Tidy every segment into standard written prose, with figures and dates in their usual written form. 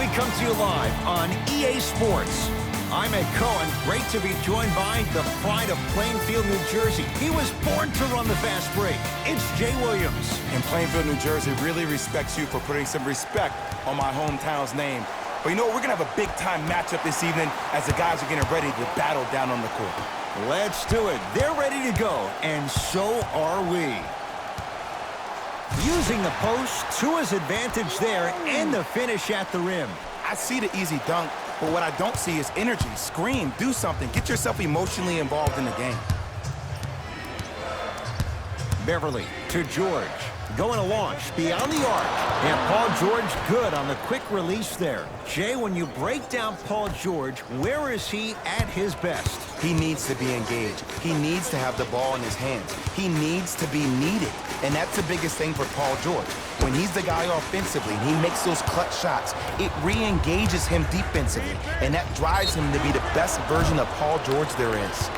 We come to you live on EA Sports. I'm Ed Cohen. Great to be joined by the pride of Plainfield, New Jersey. He was born to run the fast break. It's Jay Williams. And Plainfield, New Jersey really respects you for putting some respect on my hometown's name. But you know what? We're going to have a big-time matchup this evening as the guys are getting ready to battle down on the court. Let's do it. They're ready to go, and so are we. Using the post to his advantage there and the finish at the rim. I see the easy dunk, but what I don't see is energy. Scream, do something. Get yourself emotionally involved in the game. Beverly to George. Going to launch beyond the arc. And Paul George good on the quick release there. Jay, when you break down Paul George, where is he at his best? He needs to be engaged. He needs to have the ball in his hands. He needs to be needed. And that's the biggest thing for Paul George. When he's the guy offensively and he makes those clutch shots, it re-engages him defensively. And that drives him to be the best version of Paul George there is.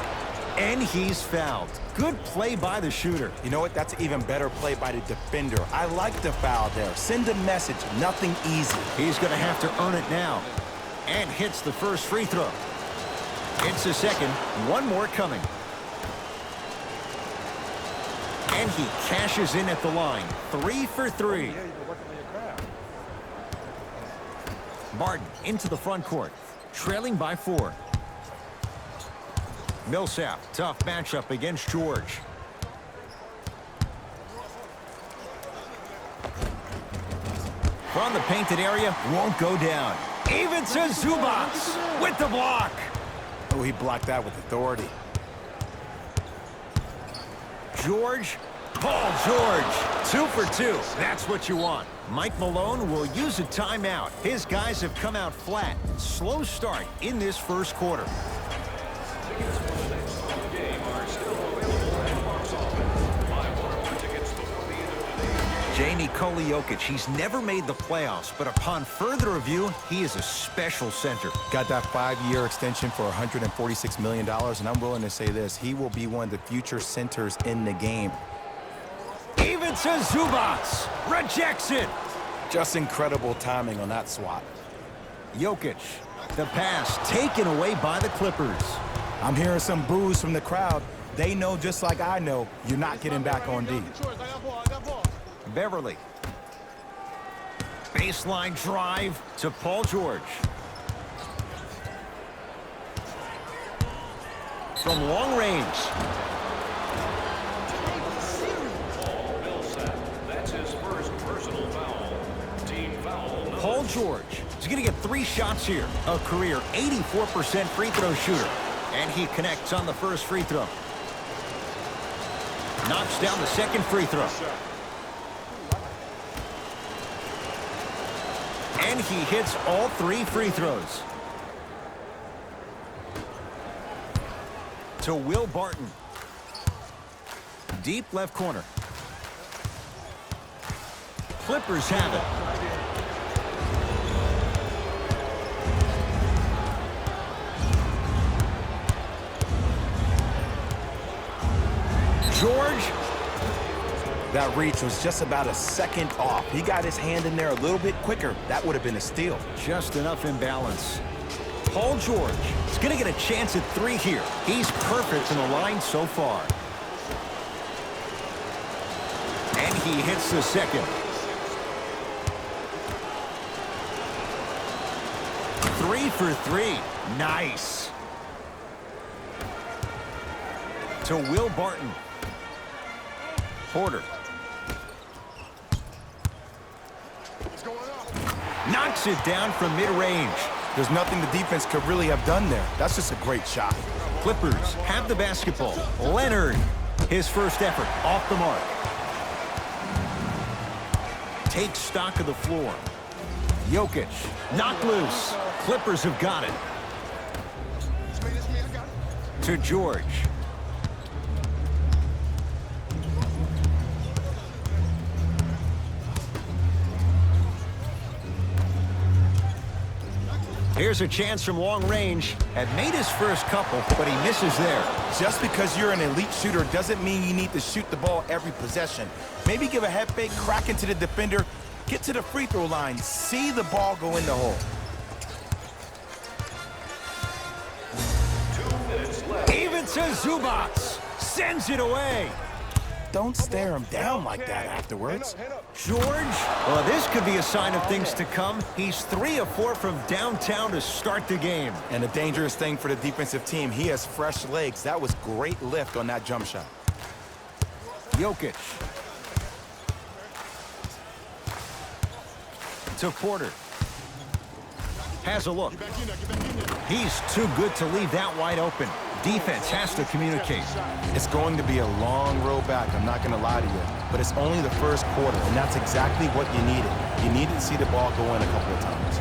And he's fouled. Good play by the shooter. You know what? That's an even better play by the defender. I like the foul there. Send a message. Nothing easy. He's going to have to earn it now. And hits the first free throw. It's the second. One more coming. And he cashes in at the line. 3 for 3. Barton into the front court. Trailing by 4. Millsap, tough matchup against George. From the painted area, won't go down. Ivica Zubac with the block. Oh, he blocked that with authority. George, Paul George, 2 for 2. That's what you want. Mike Malone will use a timeout. His guys have come out flat. Slow start in this first quarter. Nikola Jokic, he's never made the playoffs, but upon further review, he is a special center. Got that 5-year extension for $146 million, and I'm willing to say this, he will be one of the future centers in the game. Ivica Zubac rejects it. Just incredible timing on that swat. Jokic, the pass taken away by the Clippers. I'm hearing some boos from the crowd. They know just like I know, you're not getting back on D. Beverly. Baseline drive to Paul George. From long range. That's his first personal foul. Team foul. Paul George is going to get 3 shots here. A career 84% free throw shooter. And he connects on the first free throw. Knocks down the second free throw. And he hits all 3 free throws. To Will Barton. Deep left corner. Clippers have it. George. That reach was just about a second off. He got his hand in there a little bit quicker. That would have been a steal. Just enough imbalance. Paul George is going to get a chance at 3 here. He's perfect in the line so far. And he hits the second. 3 for 3. Nice. To Will Barton. Porter. Knocks it down from mid-range. There's nothing the defense could really have done there. That's just a great shot. Clippers have the basketball. Leonard, his first effort off the mark. Takes stock of the floor. Jokic, knocked loose. Clippers have got it. To George. Here's a chance from long range. Had made his first couple, but he misses there. Just because you're an elite shooter doesn't mean you need to shoot the ball every possession. Maybe give a head fake, crack into the defender, Get to the free throw line. See the ball go in the hole. 2 minutes left. Even to Zubats. Sends it away. Don't stare him down like that afterwards. George, well, this could be a sign of things to come. He's 3 of 4 from downtown to start the game. And a dangerous thing for the defensive team, he has fresh legs. That was great lift on that jump shot. Jokic. To Porter. Has a look. He's too good to leave that wide open. Defense has to communicate. It's going to be a long road back, I'm not going to lie to you. But it's only the first quarter, and that's exactly what you needed. You needed to see the ball go in a couple of times.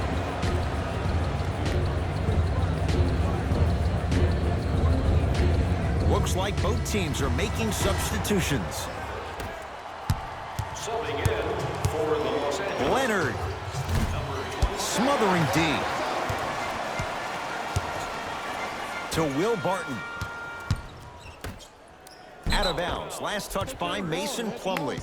Looks like both teams are making substitutions. Subbing in for the Los Angeles. Leonard. Smothering D. To Will Barton. Out of bounds. Last touch by Mason Plumlee.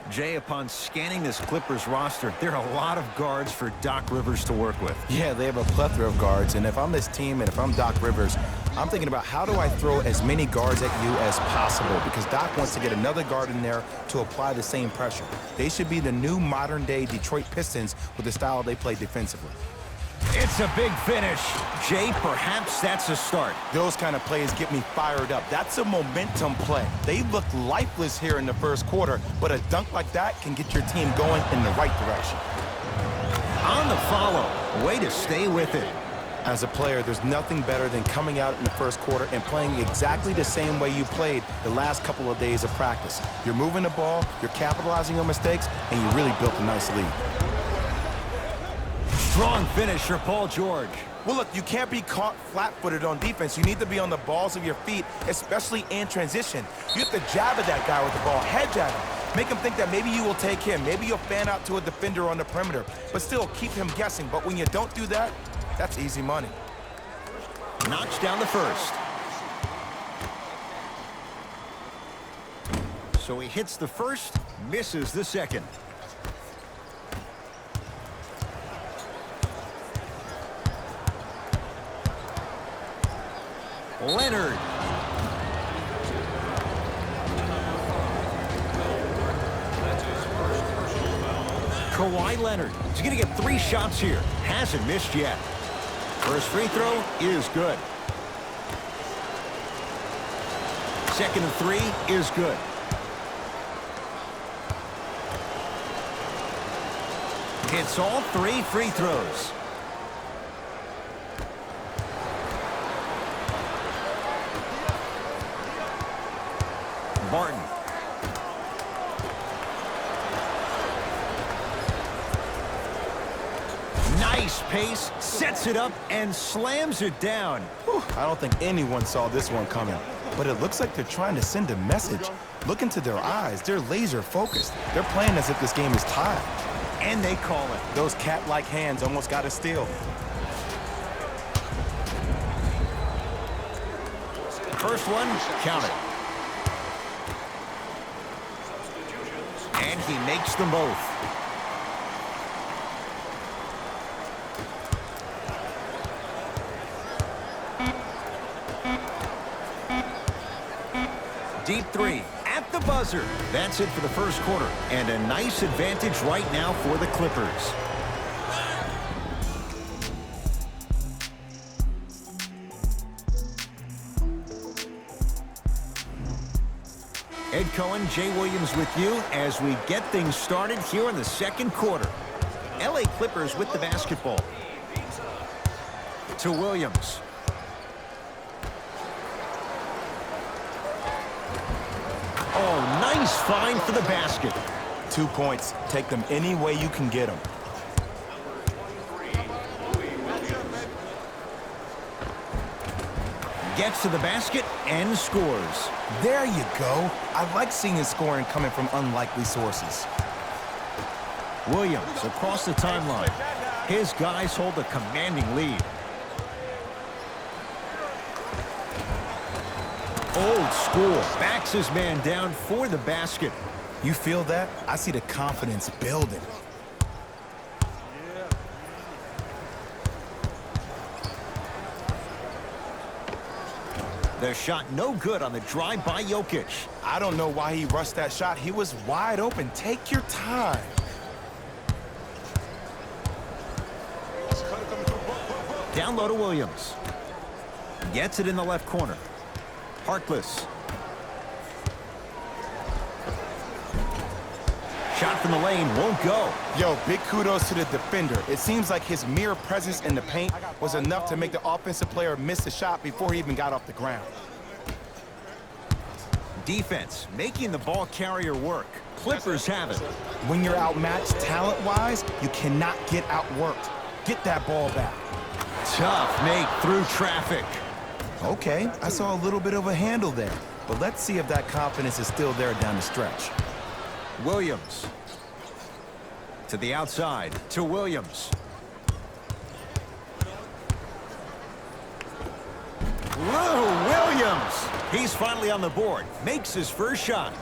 Jay, upon scanning this Clippers roster, there are a lot of guards for Doc Rivers to work with. Yeah, they have a plethora of guards, and if I'm this team and if I'm Doc Rivers, I'm thinking about how do I throw as many guards at you as possible, because Doc wants to get another guard in there to apply the same pressure. They should be the new modern-day Detroit Pistons with the style they play defensively. It's a big finish. Jay, perhaps that's a start. Those kind of plays get me fired up. That's a momentum play. They look lifeless here in the first quarter, but a dunk like that can get your team going in the right direction. On the follow. Way to stay with it. As a player, there's nothing better than coming out in the first quarter and playing exactly the same way you played the last couple of days of practice. You're moving the ball, you're capitalizing on mistakes, and you really built a nice lead. Strong finish for Paul George. Well, look, you can't be caught flat-footed on defense. You need to be on the balls of your feet, especially in transition. You have to jab at that guy with the ball, head jab him. Make him think that maybe you will take him. Maybe you'll fan out to a defender on the perimeter, but still keep him guessing. But when you don't do that, that's easy money. Knocks down the first. So he hits the first, misses the second. Leonard. Kawhi Leonard. He's going to get 3 shots here. Hasn't missed yet. First free throw is good. Second and 3 is good. Hits all 3 free throws. Barton. Nice pace, sets it up, and slams it down. Whew, I don't think anyone saw this one coming, but it looks like they're trying to send a message. Look into their eyes. They're laser focused. They're playing as if this game is tied. And they call it. Those cat-like hands almost got a steal. First one, count it. And he makes them both. Deep 3 at the buzzer. That's it for the first quarter. And a nice advantage right now for the Clippers. Ed Cohen, Jay Williams with you as we get things started here in the second quarter. LA Clippers with the basketball. To Williams. Oh, nice find for the basket. 2 points. Take them any way you can get them. Gets to the basket and scores. There you go. I like seeing his scoring coming from unlikely sources. Williams across the timeline. His guys hold a commanding lead. Old school. Backs his man down for the basket. You feel that? I see the confidence building. The shot no good on the drive by Jokic. I don't know why he rushed that shot. He was wide open. Take your time. Down low to Williams. Gets it in the left corner. Harkless. Shot from the lane won't go. Yo, big kudos to the defender. It seems like his mere presence in the paint was enough to make the offensive player miss the shot before he even got off the ground. Defense making the ball carrier work. Clippers have it. When you're outmatched talent-wise, you cannot get outworked. Get that ball back. Tough make through traffic. Okay, I saw a little bit of a handle there, but let's see if that confidence is still there down the stretch. Williams. To the outside, to Williams. Whoa, Williams! He's finally on the board. Makes his first shot.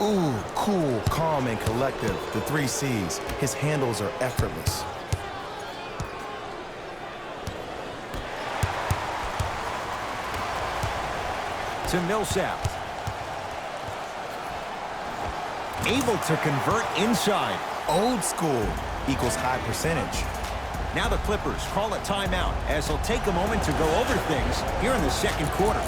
Ooh, cool, calm, and collective. The 3 C's. His handles are effortless. To Millsap. Able to convert inside. Old school equals high percentage. Now the Clippers call a timeout as they'll take a moment to go over things here in the second quarter.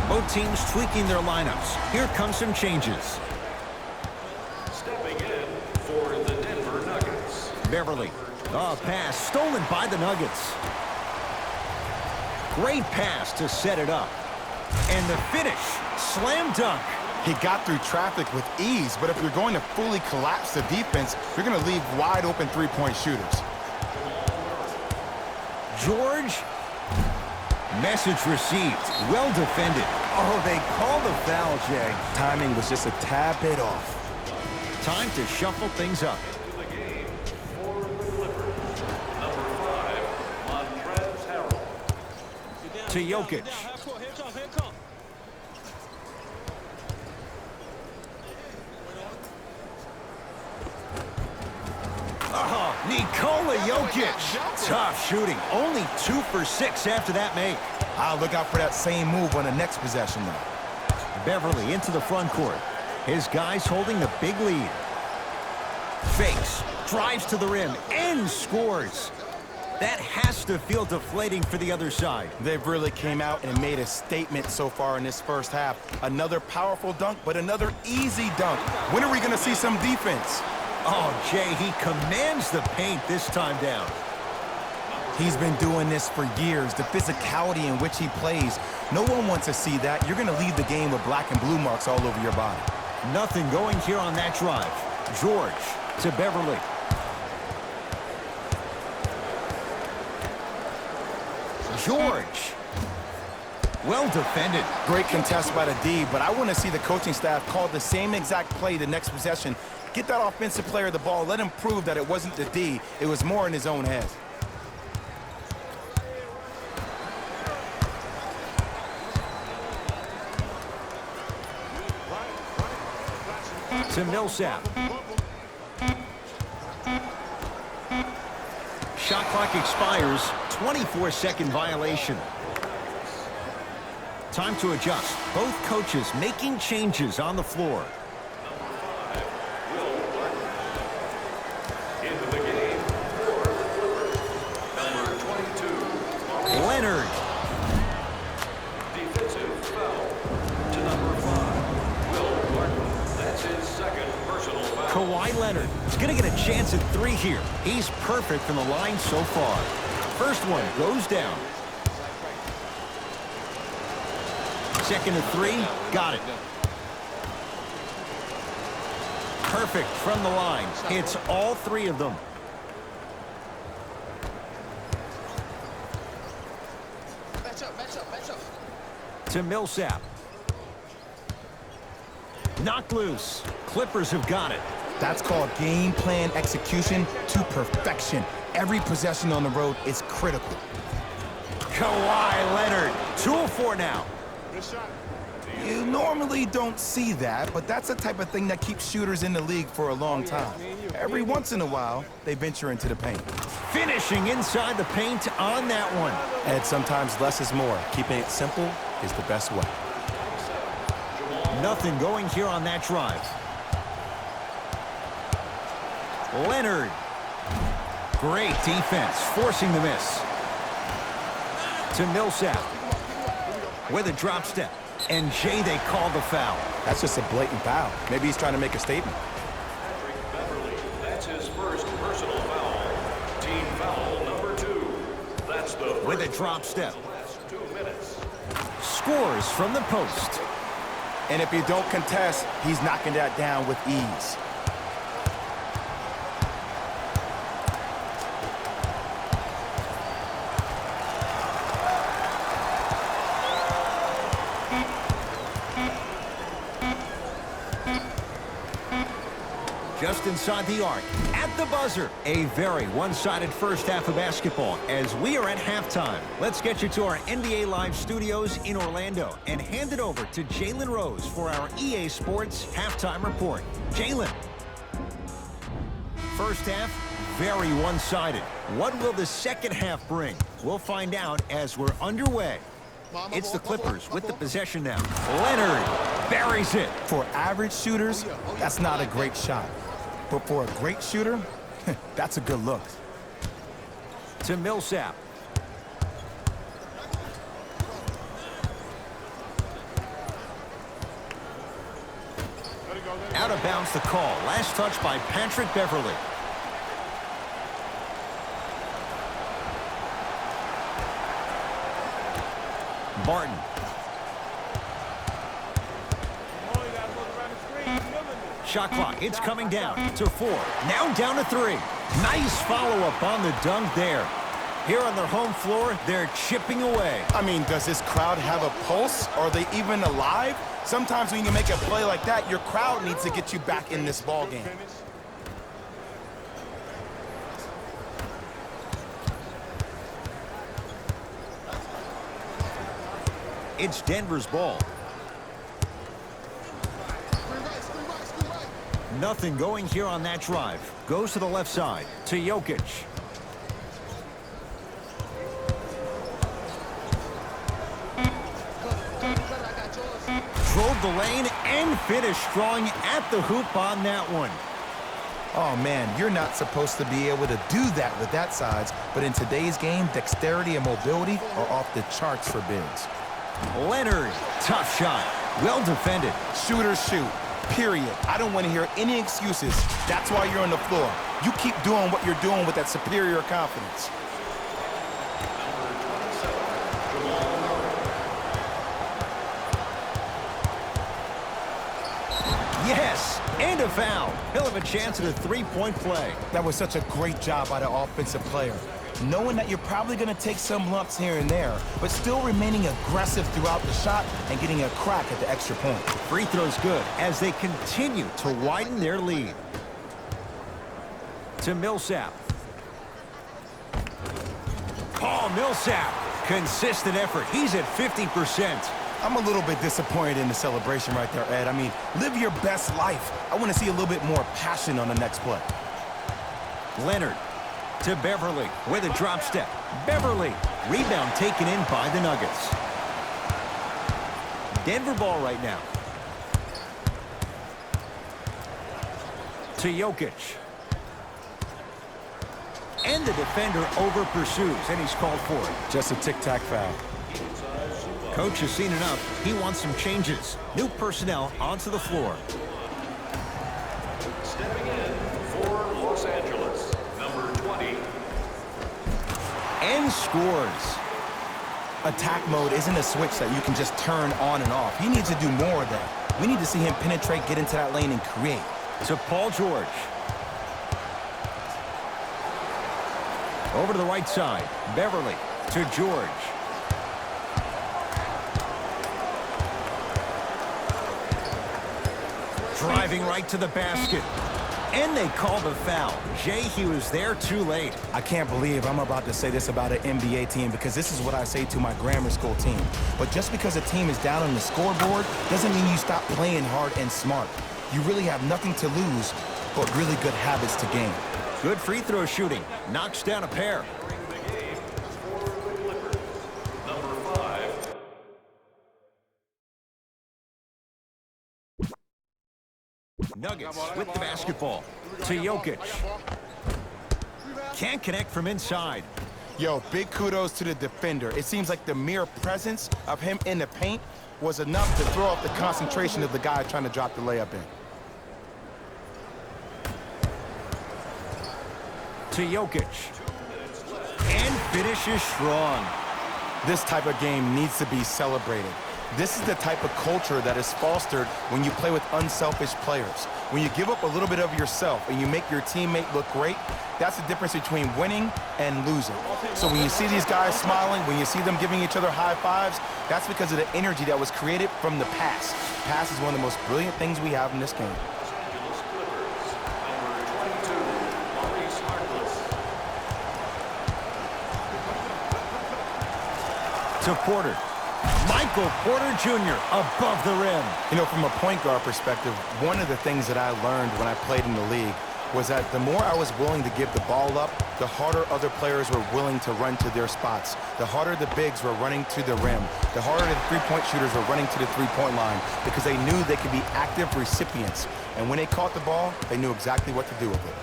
Both teams tweaking their lineups. Here come some changes. Stepping in for the Denver Nuggets. Beverly. Oh, pass stolen by the Nuggets. Great pass to set it up. And the finish. Slam dunk. He got through traffic with ease, but if you're going to fully collapse the defense, you're going to leave wide open three-point shooters. George. Message received. Well defended. Oh, they called the foul, Jay. Timing was just a tad bit off. Time to shuffle things up. The game for the Clippers. Number 5, Montrezl Harrell. To Jokic. Oh, Nikola Jokic. Tough shooting. Only 2 for 6 after that make. I'll look out for that same move on the next possession, though. Beverly into the front court. His guys holding the big lead. Fakes. Drives to the rim and scores. That has to feel deflating for the other side. They've really came out and made a statement so far in this first half. Another powerful dunk, but another easy dunk. When are we going to see some defense? Oh, Jay, he commands the paint this time down. He's been doing this for years. The physicality in which he plays, no one wants to see that. You're going to leave the game with black and blue marks all over your body. Nothing going here on that drive. George to Beverly. George. Well defended. Great contest by the D, but I want to see the coaching staff call the same exact play the next possession. Get that offensive player the ball. Let him prove that it wasn't the D. It was more in his own head. To Millsap. Shot clock expires. 24-second violation. Time to adjust. Both coaches making changes on the floor. Into the game for the Clippers. Number 22. Leonard. Defensive foul to number 5. Will Barton. That's his second personal foul. Kawhi Leonard is going to get a chance at 3 here. He's perfect from the line so far. First one goes down. Second to 3, got it. Perfect from the line. Hits all 3 of them. To Millsap. Knocked loose. Clippers have got it. That's called game plan execution to perfection. Every possession on the road is critical. Kawhi Leonard, 2 of 4 now. You normally don't see that, but that's the type of thing that keeps shooters in the league for a long time. Every once in a while, they venture into the paint. Finishing inside the paint on that one. And sometimes less is more. Keeping it simple is the best way. Nothing going here on that drive. Leonard. Great defense, forcing the miss. To Millsap. With a drop step. And Jay, they call the foul. That's just a blatant foul. Maybe he's trying to make a statement. Patrick Beverly, that's his first personal foul. Team foul number 2. That's the first With a drop step. in the last 2 minutes. Scores from the post. And if you don't contest, he's knocking that down with ease. Just inside the arc, at the buzzer. A very one-sided first half of basketball as we are at halftime. Let's get you to our NBA Live studios in Orlando and hand it over to Jalen Rose for our EA Sports halftime report. Jalen. First half, very one-sided. What will the second half bring? We'll find out as we're underway. It's the Clippers with the possession now. Leonard buries it. For average shooters, that's not a great shot. But for a great shooter, that's a good look. To Millsap. Out of bounds the call. Last touch by Patrick Beverly. Barton. Shot clock, it's coming down to 4. Now down to 3. Nice follow-up on the dunk there. Here on their home floor, they're chipping away. I mean, does this crowd have a pulse? Are they even alive? Sometimes when you make a play like that, your crowd needs to get you back in this ball game. It's Denver's ball. Nothing going here on that drive. Goes to the left side to Jokic. Drove the lane and finished strong at the hoop on that one. Oh, man, you're not supposed to be able to do that with that size, but in today's game, dexterity and mobility are off the charts for bigs. Leonard, tough shot. Well defended. Shooters shoot, period. I don't want to hear any excuses. That's why you're on the floor. You keep doing what you're doing with that superior confidence. Yes, and a foul. He'll have a chance at a three-point play. That was such a great job by the offensive player. Knowing that you're probably going to take some lumps here and there, but still remaining aggressive throughout the shot and getting a crack at the extra point. Free throw's good as they continue to widen their lead. To Millsap. Paul Millsap. Consistent effort. He's at 50%. I'm a little bit disappointed in the celebration right there, Ed. I mean, live your best life. I want to see a little bit more passion on the next play. Leonard to Beverly with a drop step. Beverly. Rebound taken in by the Nuggets. Denver ball right now. To Jokic. And the defender over pursues, and he's called for it. Just a tic-tac foul. Coach has seen enough. He wants some changes. New personnel onto the floor. Stepping in for Los Angeles, number 20. And scores. Attack mode isn't a switch that you can just turn on and off. He needs to do more of that. We need to see him penetrate, get into that lane, and create. To Paul George. Over to the right side. Beverly to George. Driving right to the basket. And they called a foul. Jay, he was there too late. I can't believe I'm about to say this about an NBA team because this is what I say to my grammar school team. But just because a team is down on the scoreboard doesn't mean you stop playing hard and smart. You really have nothing to lose but really good habits to gain. Good free throw shooting. Knocks down a pair. Nuggets with the basketball to Jokic. Can't connect from inside. Yo, big kudos to the defender. It seems like the mere presence of him in the paint was enough to throw off the concentration of the guy trying to drop the layup in. To Jokic. And finishes strong. This type of game needs to be celebrated. This is the type of culture that is fostered when you play with unselfish players. When you give up a little bit of yourself and you make your teammate look great, that's the difference between winning and losing. So when you see these guys smiling, when you see them giving each other high fives, that's because of the energy that was created from the pass. Pass is one of the most brilliant things we have in this game. To Porter. Michael Porter Jr. above the rim. You know, from a point guard perspective, one of the things that I learned when I played in the league was that the more I was willing to give the ball up, the harder other players were willing to run to their spots. The harder the bigs were running to the rim. The harder the three-point shooters were running to the three-point line because they knew they could be active recipients. And when they caught the ball, they knew exactly what to do with it.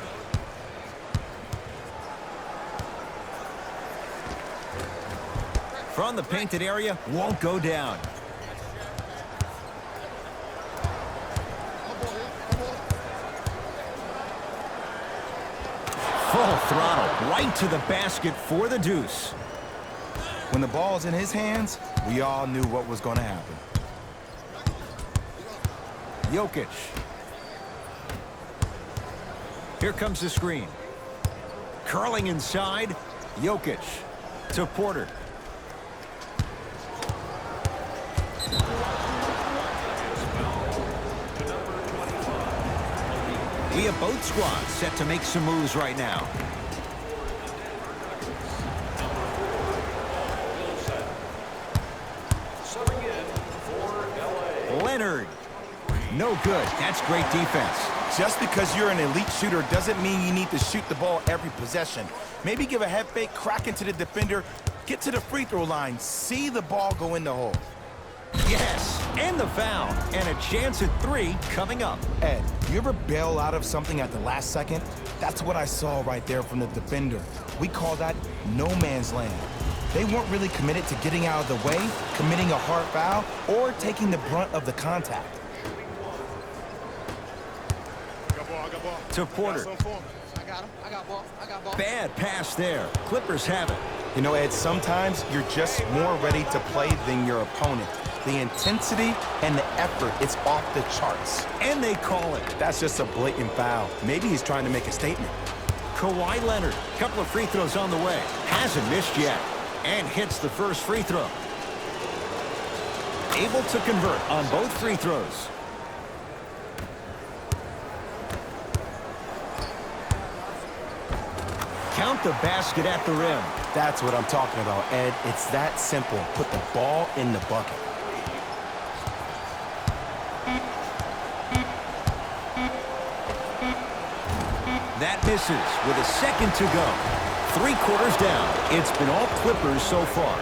From the painted area, won't go down. Full throttle, right to the basket for the deuce. When the ball's in his hands, we all knew what was going to happen. Jokic. Here comes the screen. Curling inside, Jokic to Porter. We have both squads set to make some moves right now. Leonard. No good. That's great defense. Just because you're an elite shooter doesn't mean you need to shoot the ball every possession. Maybe give a head fake, crack into the defender, get to the free throw line, see the ball go in the hole. Yes, and the foul, and a chance at three coming up. Ed, you ever bail out of something at the last second? That's what I saw right there from the defender. We call that no man's land. They weren't really committed to getting out of the way, committing a hard foul, or taking the brunt of the contact. To Porter. I got ball. Bad pass there. Clippers have it. You know, Ed, sometimes you're just more ready to play than your opponent. The intensity and the effort, it's off the charts. And they call it. That's just a blatant foul. Maybe he's trying to make a statement. Kawhi Leonard, couple of free throws on the way. Hasn't missed yet. And hits the first free throw. Able to convert on both free throws. Count the basket at the rim. That's what I'm talking about, Ed. It's that simple. Put the ball in the bucket. That misses with a second to go. 3 quarters down. It's been all Clippers so far.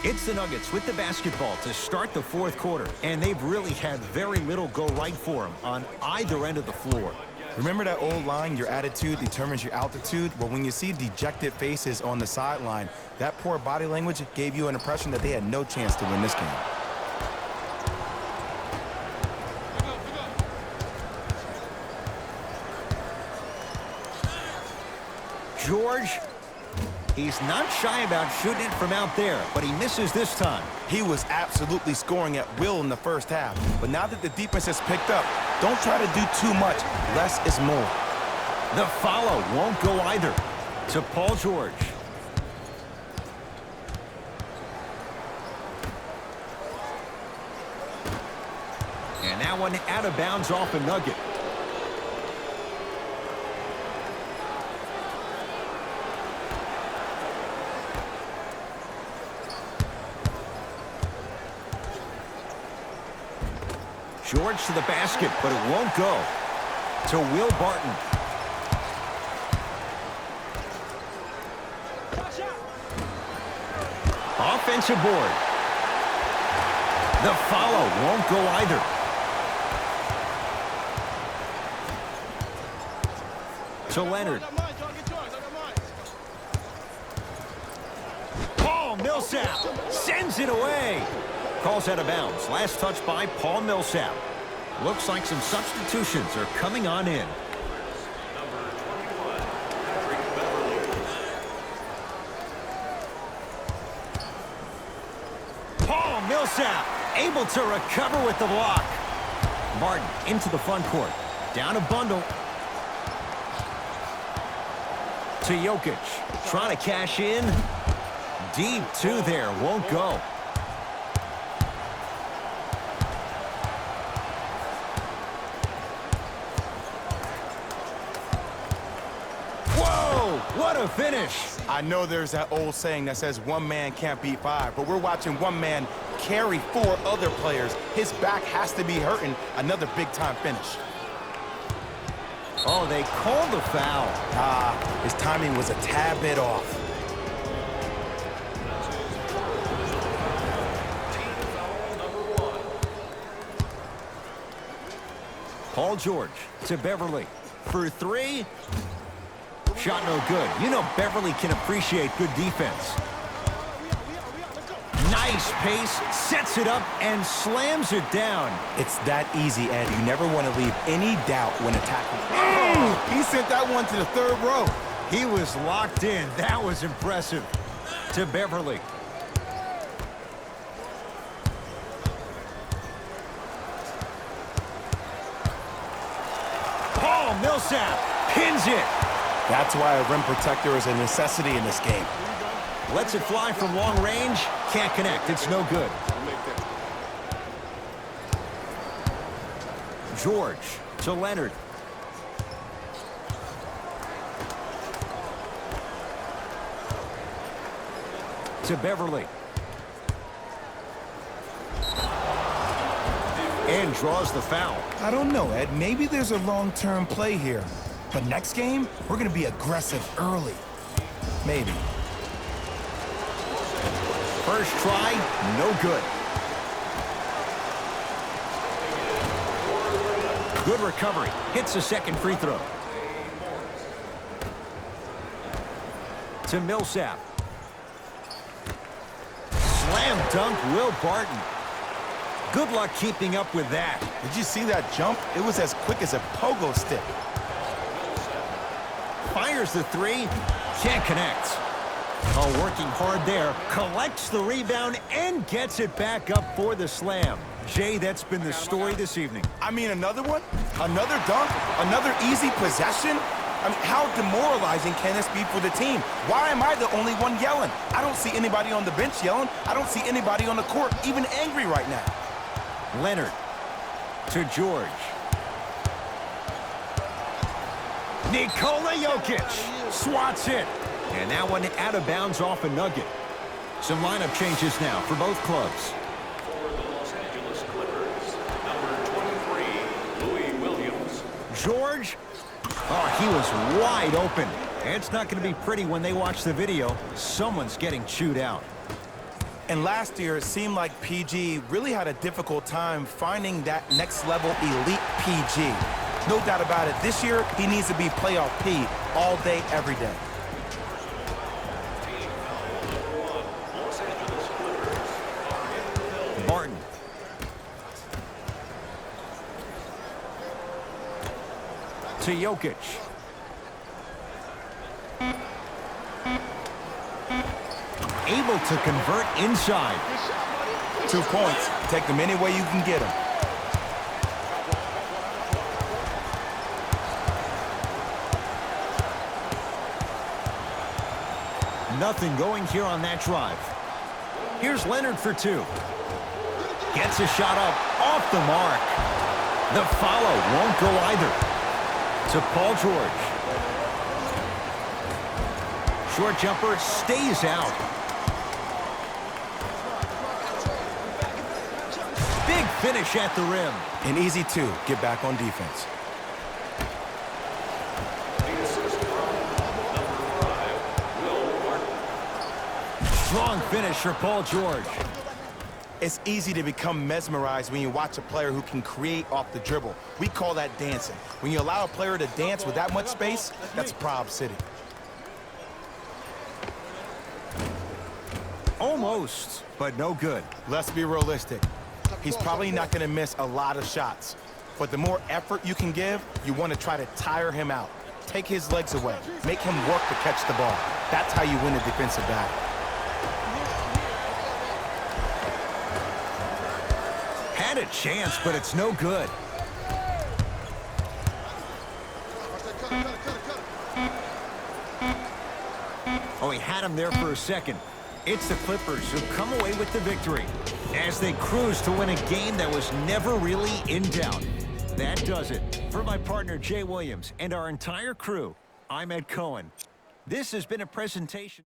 It's the Nuggets with the basketball to start the fourth quarter, and they've really had very little go right for them on either end of the floor. Remember that old line, your attitude determines your altitude? Well, when you see dejected faces on the sideline, that poor body language gave you an impression that they had no chance to win this game. George, he's not shy about shooting it from out there, but he misses this time. He was absolutely scoring at will in the first half. But now that the defense has picked up, don't try to do too much. Less is more. The follow won't go either. To Paul George. that one out of bounds off a nugget. George to the basket, but it won't go. To Will Barton. Offensive board. The follow won't go either. To Leonard. Paul Millsap sends it away. Calls out of bounds. Last touch by Paul Millsap. Looks like some substitutions are coming on in. Number 21, Patrick Beverly. Paul Millsap able to recover with the block. Martin into the front court. Down a bundle. To Jokic. Trying to cash in. Deep two there. Won't go. Whoa! What a finish. I know there's that old saying that says one man can't beat five, but we're watching one man carry four other players. His back has to be hurting. Another big-time finish. Oh, they called the foul. His timing was a tad bit off. Team foul number 1. Paul George to Beverly. For three. Shot no good. You know Beverly can appreciate good defense. Nice pace, sets it up, and slams it down. It's that easy, Ed. You never want to leave any doubt when attacking. He sent that one to the third row. He was locked in. That was impressive. To Beverly. Paul Millsap pins it. That's why a rim protector is a necessity in this game. Lets it fly from long range. Can't connect. It's no good. George to Leonard. To Beverly. And draws the foul. I don't know, Ed. Maybe there's a long-term play here. But next game, we're going to be aggressive early. Maybe. First try, no good. Good recovery. Hits the second free throw. To Millsap. Slam dunk, Will Barton. Good luck keeping up with that. Did you see that jump? It was as quick as a pogo stick. Fires the three. Can't connect. Oh, working hard there. Collects the rebound and gets it back up for the slam. Jay, that's been the story this evening. I mean, another one? Another dunk? Another easy possession? I mean, how demoralizing can this be for the team? Why am I the only one yelling? I don't see anybody on the bench yelling. I don't see anybody on the court even angry right now. Leonard to George. Nikola Jokic swats it. And that one out of bounds off a nugget. Some lineup changes now for both clubs. For the Los Angeles Clippers, number 23, Louis Williams. George. Oh, he was wide open. It's not going to be pretty when they watch the video. Someone's getting chewed out. And last year, it seemed like PG really had a difficult time finding that next-level elite PG. No doubt about it, this year, he needs to be playoff P all day, every day. Los Angeles Clippers. Barton. To Jokic. Able to convert inside. 2 points. Take them any way you can get them. Nothing going here on that drive. Here's Leonard for two. Gets a shot up off the mark. The follow won't go either. To Paul George. Short jumper stays out. Big finish at the rim. An easy two. Get back on defense. The assist from number 5, Will Barton. Strong finish for Paul George. It's easy to become mesmerized when you watch a player who can create off the dribble. We call that dancing. When you allow a player to dance with that much space, that's Prob City. Almost, but no good. Let's be realistic. He's probably not going to miss a lot of shots. But the more effort you can give, you want to try to tire him out. Take his legs away. Make him work to catch the ball. That's how you win a defensive battle. Had a chance, but it's no good. Oh, he had him there for a second. It's the Clippers who come away with the victory as they cruise to win a game that was never really in doubt. That does it. For my partner, Jay Williams, and our entire crew, I'm Ed Cohen. This has been a presentation.